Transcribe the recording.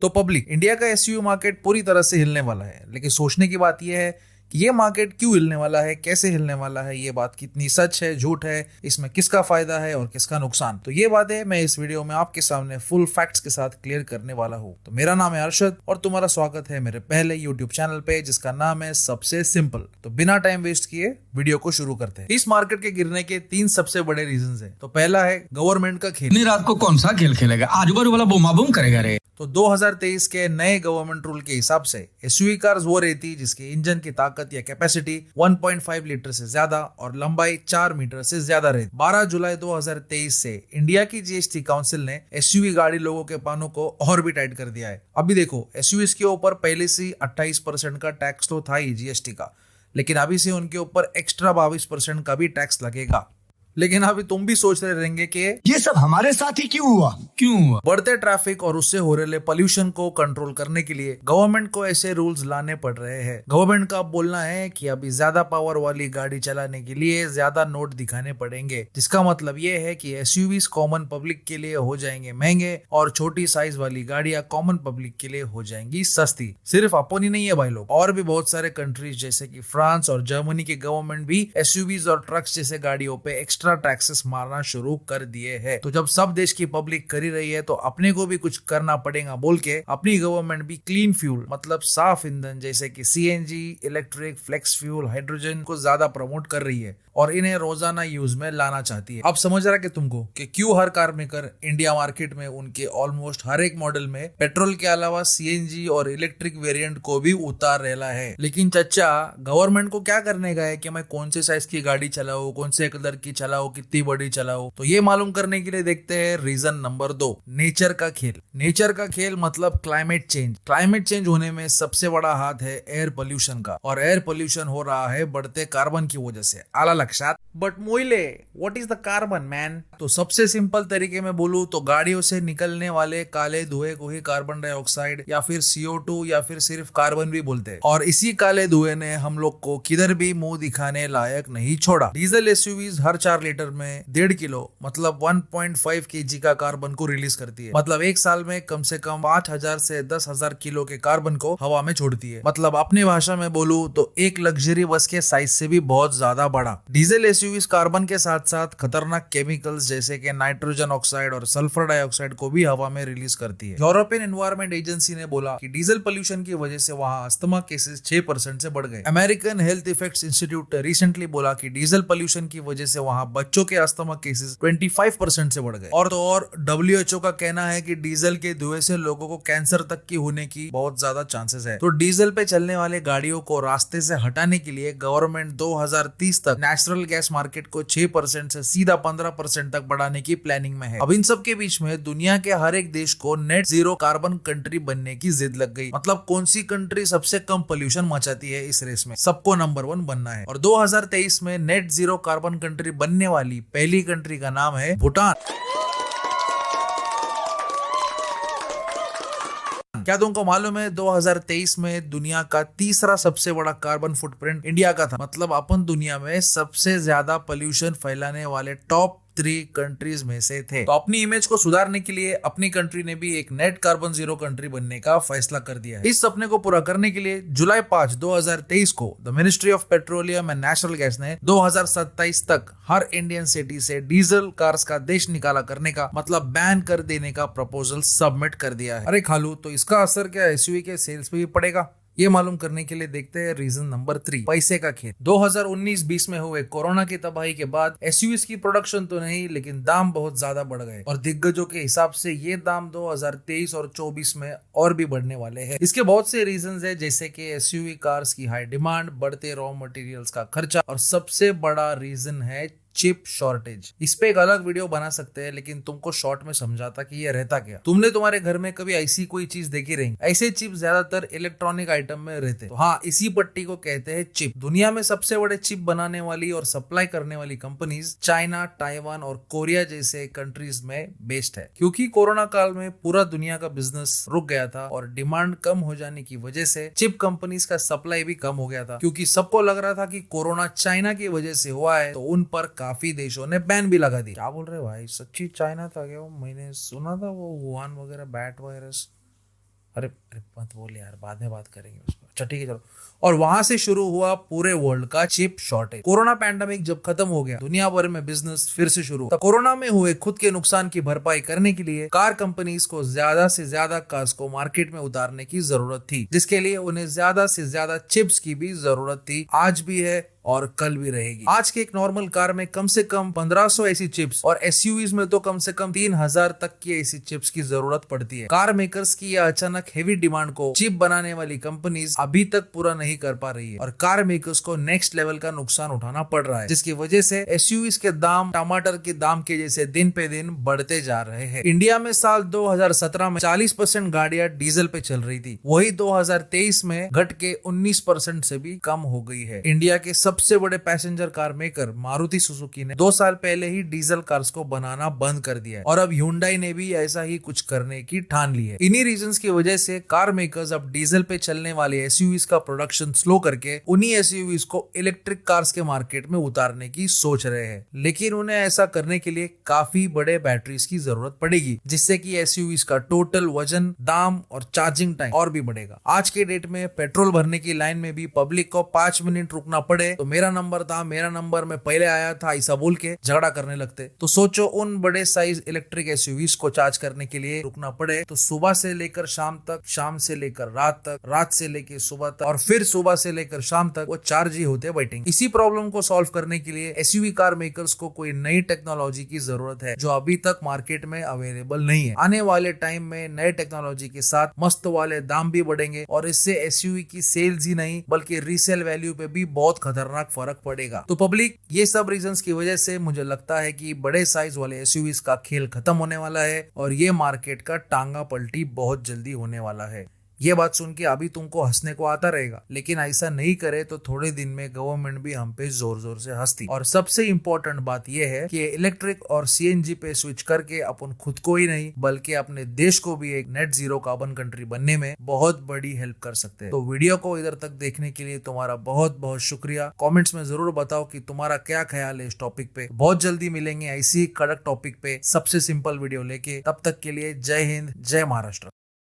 तो public, India का SUV market पूरी तरह से हिलने वाला है, लेकिन सोचने की बात यह है कि ये मार्केट क्यों हिलने वाला है, कैसे हिलने वाला है, ये बात कितनी सच है, झूठ है, इसमें किसका फायदा है और किसका नुकसान। तो ये बातें मैं इस वीडियो में आपके सामने फुल फैक्ट्स के साथ क्लियर करने वाला हूँ। तो मेरा नाम है अरशद और तुम्हारा स्वागत है मेरे पहले यूट्यूब चैनल पे, जिसका नाम है सबसे सिंपल। तो बिना टाइम वेस्ट किए वीडियो को शुरू करते हैं। इस मार्केट के गिरने के 3 सबसे बड़े रीजन है। तो पहला है गवर्नमेंट का खेल। इतनी रात को कौन सा खेल खेलेगा, आजू बाजू वाला बूमा बूम करेगा रे। तो 2023 के नए गवर्नमेंट रूल के हिसाब से एसयूवी कार्स वो रहती जिसके इंजन की ताकत या कैपेसिटी 1.5 लीटर से ज्यादा और लंबाई 4 मीटर से ज्यादा रहती। 12 जुलाई 2023 से इंडिया की जीएसटी काउंसिल ने एसयूवी गाड़ी लोगों के पानों को और भी टाइट कर दिया है। अभी देखो, एसयूवी के ऊपर पहले से 28% का टैक्स तो था ही जीएसटी का, लेकिन अभी से उनके ऊपर एक्स्ट्रा 22% का भी टैक्स लगेगा। लेकिन अभी तुम भी सोच रहे रहेंगे कि ये सब हमारे साथ ही क्यों हुआ। बढ़ते ट्रैफिक और उससे हो रहे पोल्यूशन को कंट्रोल करने के लिए गवर्नमेंट को ऐसे रूल्स लाने पड़ रहे हैं। गवर्नमेंट का बोलना है कि अभी ज्यादा पावर वाली गाड़ी चलाने के लिए ज्यादा नोट दिखाने पड़ेंगे, जिसका मतलब ये है कि एसयूवीज कॉमन पब्लिक के लिए हो जाएंगे महंगे और छोटी साइज वाली गाड़ियां कॉमन पब्लिक के लिए हो जाएंगी सस्ती। सिर्फ अपन ही नहीं है भाई लोग, और भी बहुत सारे कंट्रीज जैसे कि फ्रांस और जर्मनी की गवर्नमेंट भी एसयूवीज और ट्रक्स जैसे गाड़ियों पे एक्स्ट्रा टैक्सेस मारना शुरू कर दिए हैं। तो जब सब देश की पब्लिक कर ही रही है तो अपने को भी कुछ करना पड़ेगा बोल के अपनी गवर्नमेंट भी क्लीन फ्यूल मतलब साफ ईंधन जैसे कि CNG, electric, flex fuel, hydrogen को ज्यादा प्रमोट कर रही है और इन्हें रोजाना यूज में लाना चाहती है। अब समझ रहा कि तुमको कि क्यों हर कार मेकर इंडिया मार्केट में उनके ऑलमोस्ट हर एक मॉडल में पेट्रोल के अलावा सीएनजी और इलेक्ट्रिक वेरिएंट को भी उतार रहा है। लेकिन चच्चा, गवर्नमेंट को क्या करने का है कि मैं कौन से साइज की गाड़ी चलाऊं, कौन से कलर की चलाऊं, कितनी बड़ी चलाओ। तो ये मालूम करने के लिए देखते हैं रीजन नंबर 2, नेचर का खेल। नेचर का खेल मतलब क्लाइमेट चेंज। क्लाइमेट चेंज होने में सबसे बड़ा हाथ है एयर पोल्यूशन का, और एयर पोल्यूशन हो रहा है बढ़ते कार्बन की वजह से। आला लक्षात। बट मोइले, what is the carbon man? तो सबसे सिंपल तरीके में बोलूं तो गाड़ियों से निकलने वाले काले धुएं को ही कार्बन डाइऑक्साइड या फिर CO2 या फिर सिर्फ कार्बन भी बोलते हैं। और इसी काले धुएं ने हम लोग को किधर भी मुंह दिखाने लायक नहीं छोड़ा। डीजल एसयूवीज हर 4 लीटर में 1.5 किलो मतलब 1.5 kg का कार्बन को रिलीज करती है। मतलब एक साल में कम से कम 5,000 से 10,000 किलो के कार्बन को हवा में छोड़ती है। मतलब अपनी भाषा में बोलूं तो एक लग्जरी बस के साइज से भी बहुत ज्यादा बड़ा। डीजल एसयूवीज कार्बन के साथ साथ खतरनाक केमिकल्स जैसे कि नाइट्रोजन ऑक्साइड और सल्फर डाइऑक्साइड को भी हवा में रिलीज करती है। यूरोपियन एनवायरमेंट एजेंसी ने बोला कि डीजल पोल्यूशन की वजह से वहां अस्थमा केसेस 6% से बढ़ गए। American health effects institute recently बोला कि डीजल पोल्यूशन की वजह से वहां बच्चों के अस्थमा केसेस 25% से बढ़ गए। और तो और WHO का कहना है कि डीजल के धुएं से लोगों को कैंसर तक की होने की बहुत ज्यादा चांसेस है। तो डीजल पे चलने वाले गाड़ियों को रास्ते से हटाने के लिए गवर्नमेंट 2030 तक नेचुरल गैस मार्केट को 6% से सीधा 15% तक बढ़ाने की प्लानिंग में है। अब इन सब के बीच में दुनिया के हर एक देश को नेट जीरो कार्बन कंट्री बनने की जिद लग गई। मतलब कौन सी कंट्री सबसे कम पोल्यूशन मचाती है इस रेस में, सबको नंबर 1 बनना है। और 2023 में नेट जीरो कार्बन कंट्री बनने वाली पहली कंट्री का नाम है भूटान। क्या तुमको मालूम है 2023 में दुनिया का तीसरा सबसे बड़ा कार्बन फुटप्रिंट इंडिया का था। मतलब अपन दुनिया में सबसे ज्यादा पोल्यूशन फैलाने वाले टॉप 3 कंट्रीज में से थे। तो अपनी इमेज को सुधारने के लिए अपनी कंट्री ने भी एक नेट कार्बन जीरो कंट्री बनने का फैसला कर दिया है। इस सपने को पूरा करने के लिए जुलाई 5, 2023 को the ministry of petroleum and natural gas ने 2027 तक हर इंडियन सिटी से डीजल कार्स का देश निकाला करने का मतलब बैन कर देने का प्रपोजल सबमिट कर दिया है। अरे खालू, तो इसका असर क्या एसयूवी के सेल्स पे भी पड़ेगा? ये मालूम करने के लिए देखते हैं रीजन नंबर 3, पैसे का खेल। 2019-20 में हुए कोरोना की तबाही के बाद एसयूवीज की प्रोडक्शन तो नहीं, लेकिन दाम बहुत ज्यादा बढ़ गए और दिग्गजों के हिसाब से ये दाम 2023 और 24 में और भी बढ़ने वाले हैं। इसके बहुत से रीजंस है, जैसे कि एसयूवी कार्स की हाई डिमांड, बढ़ते रॉ मटेरियल्स का खर्चा, और सबसे बड़ा रीजन है चिप शॉर्टेज। इस पे एक अलग वीडियो बना सकते हैं, लेकिन तुमको शॉर्ट में समझाता कि ये रहता क्या। तुमने तुम्हारे घर में कभी ऐसी कोई चीज देखी रहेंगी? ऐसे चिप ज्यादातर इलेक्ट्रॉनिक आइटम में रहते। तो हाँ, इसी पट्टी को कहते हैं चिप। दुनिया में सबसे बड़े चिप बनाने वाली और सप्लाई करने वाली कंपनीज चाइना, ताइवान और कोरिया जैसे कंट्रीज में बेस्ड है। क्योंकि कोरोना काल में पूरा दुनिया का बिजनेस रुक गया था और डिमांड कम हो जाने की वजह से चिप कंपनीज का सप्लाई भी कम हो गया था। क्योंकि सबको लग रहा था कि कोरोना चाइना की वजह से हुआ है, तो उन पर काफी देशों ने बैन भी लगा दी। क्या बोल रहे भाई, सच्ची चाइना था क्या? मैंने सुना था वो वुहान वगैरह बैट वायरस। अरे अरे मत बोल यार, बाद में बात करेंगे उस पर। अच्छा ठीक है चलो। और वहां से शुरू हुआ पूरे वर्ल्ड का चिप शॉर्टेज। कोरोना पैंडेमिक जब खत्म हो गया, दुनिया भर में बिजनेस फिर से शुरू। तब कोरोना में हुए खुद के नुकसान की भरपाई करने के लिए कार कंपनीज को ज्यादा से ज्यादा कार्स को मार्केट में उतारने की जरूरत थी, जिसके लिए उन्हें ज्यादा से ज्यादा चिप्स की भी जरूरत थी। आज भी है और कल भी रहेगी। आज के एक नॉर्मल कार में कम से कम 1500 ऐसी चिप्स और एसयूवीज में तो कम से कम 3000 तक की ऐसी चिप्स की जरूरत पड़ती है। कार मेकर्स की यह अचानक हेवी डिमांड को चिप बनाने वाली कंपनीज अभी तक पूरा नहीं कर पा रही है और कार मेकर्स को नेक्स्ट लेवल का नुकसान उठाना पड़ रहा है, जिसकी वजह से एसयूवीज के दाम टमाटर के दाम के जैसे दिन पे दिन बढ़ते जा रहे हैं। इंडिया में साल 2017 में 40% गाड़ियां डीजल पे चल रही थी, वही 2023 में घट के 19% से भी कम हो गई है। इंडिया के सबसे बड़े passenger car maker Maruti Suzuki ने 2 साल पहले ही डीजल कार्स को बनाना बंद कर दिया है और अब Hyundai ने भी ऐसा ही कुछ करने की ठान ली है। इन्हीं रीजंस की वजह से कार मेकर्स अब डीजल पे चलने वाले एसयूवीज का प्रोडक्शन स्लो करके उन्हीं एसयूवीज को इलेक्ट्रिक कार्स के मार्केट में उतारने की सोच रहे हैं, लेकिन उन्हें ऐसा करने के लिए काफी बड़े बैटरीज की जरूरत पड़ेगी, जिससे कि एसयूवीज का टोटल वजन, दाम और चार्जिंग टाइम और भी बढ़ेगा। आज के डेट में पेट्रोल भरने की लाइन में भी पब्लिक को 5 मिनट रुकना पड़े तो मेरा नंबर में पहले आया था ऐसा बोल के झगड़ा करने लगते। तो सोचो उन बड़े साइज इलेक्ट्रिक एसयूवीज को चार्ज करने के लिए रुकना पड़े तो सुबह से लेकर शाम तक, शाम से लेकर रात तक, रात से लेकर सुबह तक और फिर सुबह से लेकर शाम तक वो चार्ज ही होते बैठेंगे। इसी प्रॉब्लम को सॉल्व करने के लिए एसयूवी कार मेकर्स को कोई नई टेक्नोलॉजी की जरूरत है जो अभी तक मार्केट में अवेलेबल नहीं है। आने वाले टाइम में नए टेक्नोलॉजी के साथ मस्त वाले दाम भी बढ़ेंगे और इससे एसयूवी की सेल्स ही नहीं बल्कि रीसेल वैल्यू पे भी बहुत खतरनाक फर्क पड़ेगा। तो पब्लिक, ये सब रीजंस की वजह से मुझे लगता है कि बड़े साइज वाले एसयूवीज का खेल खत्म होने वाला है और ये मार्केट का टांगा पलटी बहुत जल्दी होने वाला है। ये बात सुन के अभी तुमको हंसने को आता रहेगा, लेकिन ऐसा नहीं करे तो थोड़े दिन में गवर्नमेंट भी हम पे जोर जोर से हंसती। और सबसे इम्पोर्टेंट बात यह है कि इलेक्ट्रिक और सीएनजी पे स्विच करके अपन खुद को ही नहीं बल्कि अपने देश को भी एक नेट जीरो कार्बन कंट्री बनने में बहुत बड़ी हेल्प कर सकते हैं। तो वीडियो को इधर तक देखने के लिए तुम्हारा बहुत बहुत शुक्रिया। कॉमेंट्स में जरूर बताओ कि तुम्हारा क्या ख्याल है इस टॉपिक पे। बहुत जल्दी मिलेंगे ऐसी ही कड़क टॉपिक पे सबसे सिंपल वीडियो लेके। तब तक के लिए जय हिंद, जय महाराष्ट्र।